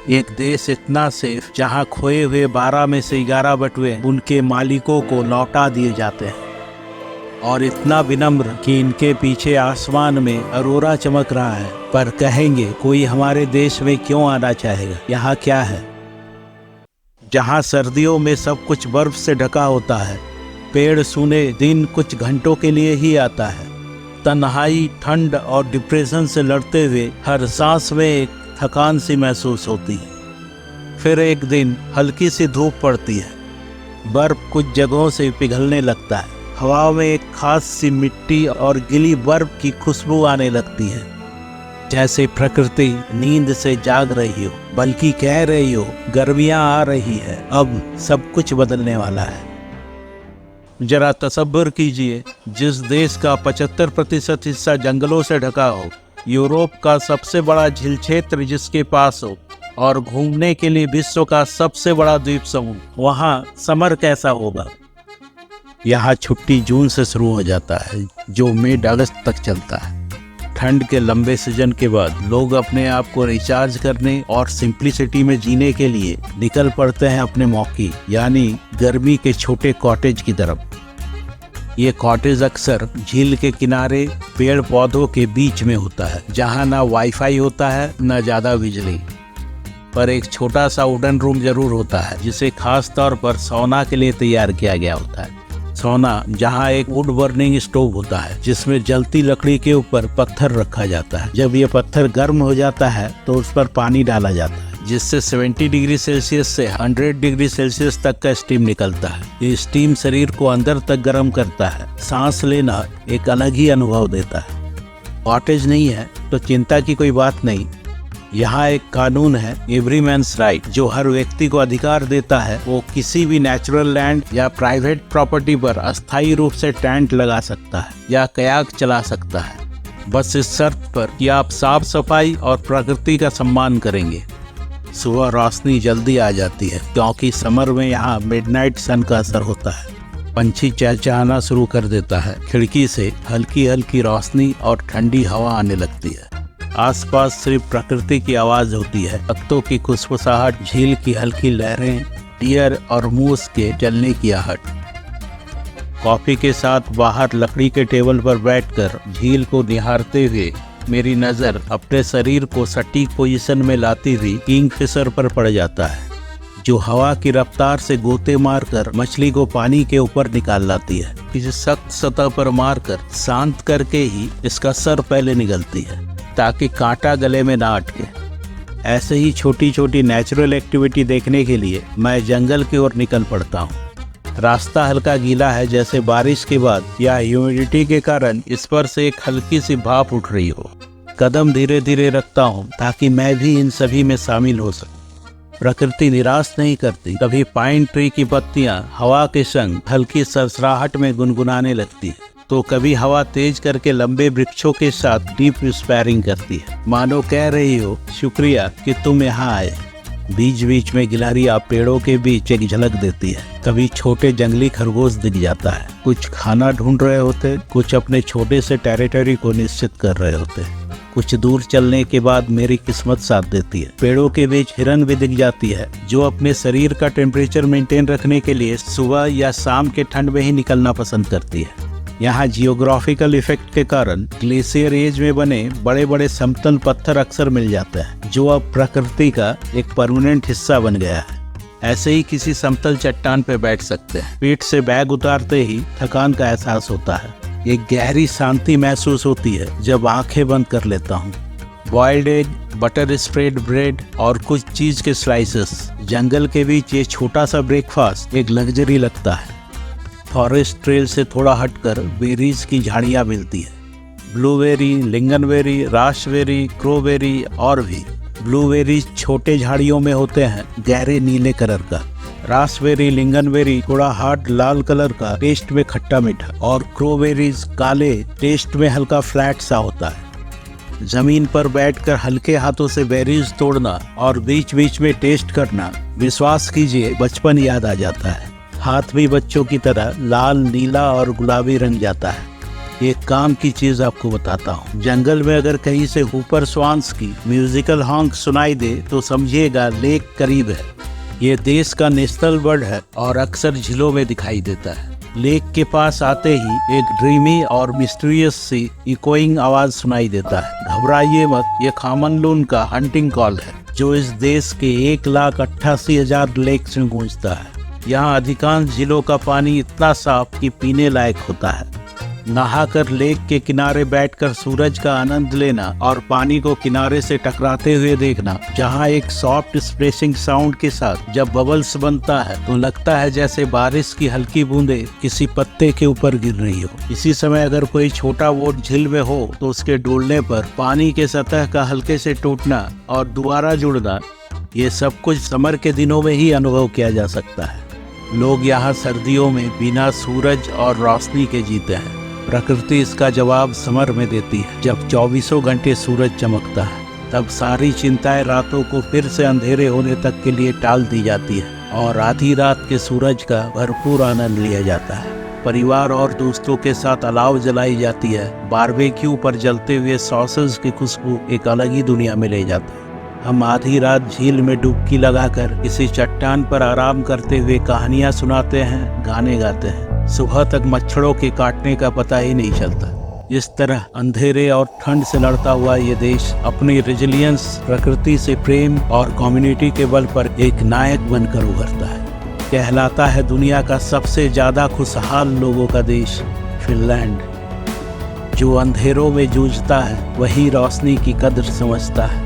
एक देश इतना सेफ जहां खोए हुए 12 में से 11 बटुए उनके मालिकों को लौटा दिए जाते हैं, और इतना विनम्र कि इनके पीछे आसमान में अरोरा चमक रहा है। पर कहेंगे कोई हमारे देश में क्यों आना चाहेगा? यहाँ क्या है? जहाँ सर्दियों में सब कुछ बर्फ से ढका होता है, पेड़ सूने दिन कुछ घंटों के लिए ही आता है, तन्हाई, ठंड और डिप्रेशन से लड़ते हुए हर सांस में एक थकान सी महसूस होती है। फिर एक दिन हल्की सी धूप पड़ती है, बर्फ कुछ जगहों से पिघलने लगता है, हवा में एक खास सी मिट्टी और गिली बर्फ की खुशबू आने लगती है, जैसे प्रकृति नींद से जाग रही हो, बल्कि कह रही हो गर्मियां आ रही है, अब सब कुछ बदलने वाला है। जरा तसव्वुर कीजिए, जिस देश का 75% हिस्सा जंगलों से ढका हो, यूरोप का सबसे बड़ा झील क्षेत्र जिसके पास हो, और घूमने के लिए विश्व का सबसे बड़ा द्वीप समूह, वहाँ समर कैसा होगा। यहाँ छुट्टी जून से शुरू हो जाता है, जो मई अगस्त तक चलता है। ठंड के लंबे सीजन के बाद लोग अपने आप को रिचार्ज करने और सिंप्लिसिटी में जीने के लिए निकल पड़ते हैं अपने मौके यानी गर्मी के छोटे कॉटेज की तरफ। ये कॉटेज अक्सर झील के किनारे पेड़ पौधों के बीच में होता है, जहाँ ना वाईफाई होता है न ज्यादा बिजली, पर एक छोटा सा वुडन रूम जरूर होता है, जिसे खास तौर पर सौना के लिए तैयार किया गया होता है। सौना जहाँ एक वुड बर्निंग स्टोव होता है, जिसमें जलती लकड़ी के ऊपर पत्थर रखा जाता है। जब ये पत्थर गर्म हो जाता है तो उस पर पानी डाला जाता है, जिससे 70 डिग्री सेल्सियस से 100 डिग्री सेल्सियस तक का स्टीम निकलता है। ये स्टीम शरीर को अंदर तक गर्म करता है, सांस लेना एक अलग ही अनुभव देता है। कॉटेज नहीं है तो चिंता की कोई बात नहीं। यहाँ एक कानून है, एवरी मैन्स राइट, जो हर व्यक्ति को अधिकार देता है वो किसी भी नेचुरल लैंड या प्राइवेट प्रॉपर्टी पर अस्थायी रूप से टेंट लगा सकता है या कयाक चला सकता है, बस इस शर्त पर कि आप साफ सफाई और प्रकृति का सम्मान करेंगे। सुबह रोशनी जल्दी आ जाती है, क्योंकि समर में यहाँ मिडनाइट सन का असर होता है। पंछी चहचहाना शुरू कर देता है, खिड़की से हल्की हल्की रोशनी और ठंडी हवा आने लगती है। आसपास सिर्फ प्रकृति की आवाज होती है, पत्तों की खुशबुसाहट, झील की हल्की लहरें, डियर और मूस के चलने की आहट। कॉफी के साथ बाहर लकड़ी के टेबल पर बैठकर झील को निहारते हुए मेरी नजर अपने शरीर को सटीक पोजीशन में लाती हुई किंगफिशर पर पड़ जाता है, जो हवा की रफ्तार से गोते मारकर मछली को पानी के ऊपर निकाल लाती है। किसी सख्त सतह पर मारकर शांत करके ही इसका सर पहले निकलती है, ताकि कांटा गले में ना अटके। ऐसे ही छोटी छोटी नेचुरल एक्टिविटी देखने के लिए मैं जंगल की ओर निकल पड़ता हूँ। रास्ता हल्का गीला है, जैसे बारिश के बाद या ह्यूमिडिटी के कारण इस पर से एक हल्की सी भाप उठ रही हो। कदम धीरे धीरे रखता हूँ ताकि मैं भी इन सभी में शामिल हो सकूं। प्रकृति निराश नहीं करती। कभी पाइन ट्री की पत्तियां हवा के संग हल्की सरसराहट में गुनगुनाने लगती है, तो कभी हवा तेज करके लंबे वृक्षों के साथ डीप स्पैरिंग करती है, मानो कह रही हो शुक्रिया कि तुम यहाँ आए। बीच बीच में गिलहरियां पेड़ों के बीच एक झलक देती है। कभी छोटे जंगली खरगोश दिख जाता है, कुछ खाना ढूंढ रहे होते, कुछ अपने छोटे से टेरिटरी को निश्चित कर रहे होते। कुछ दूर चलने के बाद मेरी किस्मत साथ देती है, पेड़ों के बीच हिरन भी दिख जाती है, जो अपने शरीर का टेम्परेचर मेंटेन रखने के लिए सुबह या शाम के ठंड में ही निकलना पसंद करती है। यहाँ जियोग्राफिकल इफेक्ट के कारण ग्लेशियर एज में बने बड़े बड़े समतल पत्थर अक्सर मिल जाते हैं, जो अब प्रकृति का एक परमानेंट हिस्सा बन गया है। ऐसे ही किसी समतल चट्टान पर बैठ सकते हैं। पीठ से बैग उतारते ही थकान का एहसास होता है। एक गहरी शांति महसूस होती है जब आंखें बंद कर लेता हूँ। Boiled egg, butter spread bread और कुछ चीज के स्लाइसेस। जंगल के बीच ये छोटा सा ब्रेकफास्ट एक लग्जरी लगता है। फॉरेस्ट ट्रेल से थोड़ा हटकर बेरीज की झाड़ियाँ मिलती है। ब्लूबेरी, लिंगनबेरी, रास्पबेरी, क्रोबेरी और भी। ब्लूबेरीज छोटे झाड़ियों में होते हैं, गहरे नीले कलर का। रास्पबेरी, लिंगनबेरी थोड़ा हार्ड लाल कलर का, टेस्ट में खट्टा मीठा, और क्रोबेरीज काले, टेस्ट में हल्का फ्लैट सा होता है। जमीन पर बैठकर हल्के हाथों से बेरीज तोड़ना और बीच बीच में टेस्ट करना, विश्वास कीजिए बचपन याद आ जाता है। हाथ भी बच्चों की तरह लाल, नीला और गुलाबी रंग जाता है। एक काम की चीज आपको बताता हूँ, जंगल में अगर कहीं से ऊपर स्वान्स की म्यूजिकल हॉन्क सुनाई दे तो समझिएगा लेक करीब है। ये देश का नेशनल बर्ड है और अक्सर झीलों में दिखाई देता है। लेक के पास आते ही एक ड्रीमी और मिस्टीरियस सी इकोइंग आवाज सुनाई देता है। घबराइए मत, ये खामनलून का हंटिंग कॉल है जो इस देश के 1,88,000 लेक से गूंजता है। यहाँ अधिकांश झीलों का पानी इतना साफ कि पीने लायक होता है। नहाकर लेक के किनारे बैठकर सूरज का आनंद लेना और पानी को किनारे से टकराते हुए देखना, जहाँ एक सॉफ्ट स्प्लैशिंग साउंड के साथ जब बबल्स बनता है तो लगता है जैसे बारिश की हल्की बूंदें किसी पत्ते के ऊपर गिर रही हो। इसी समय अगर कोई छोटा बोट झील में हो तो उसके डूबने पर पानी के सतह का हल्के से टूटना और दोबारा जुड़ना, ये सब कुछ समर के दिनों में ही अनुभव किया जा सकता है। लोग यहाँ सर्दियों में बिना सूरज और रोशनी के जीते हैं। प्रकृति इसका जवाब समर में देती है, जब 24 घंटे सूरज चमकता है। तब सारी चिंताएं रातों को फिर से अंधेरे होने तक के लिए टाल दी जाती है और आधी रात के सूरज का भरपूर आनंद लिया जाता है। परिवार और दोस्तों के साथ अलाव जलाई जाती है। बारबेक्यू पर जलते हुए सॉसेज की खुशबू एक अलग ही दुनिया में ले जाती है। हम आधी रात झील में डुबकी लगाकर किसी चट्टान पर आराम करते हुए कहानियां सुनाते हैं, गाने गाते हैं। सुबह तक मच्छरों के काटने का पता ही नहीं चलता। इस तरह अंधेरे और ठंड से लड़ता हुआ ये देश अपनी रेजिलियंस, प्रकृति से प्रेम और कम्युनिटी के बल पर एक नायक बनकर उभरता है। कहलाता है दुनिया का सबसे ज्यादा खुशहाल लोगों का देश फिनलैंड। जो अंधेरों में जूझता है वही रोशनी की कद्र समझता है।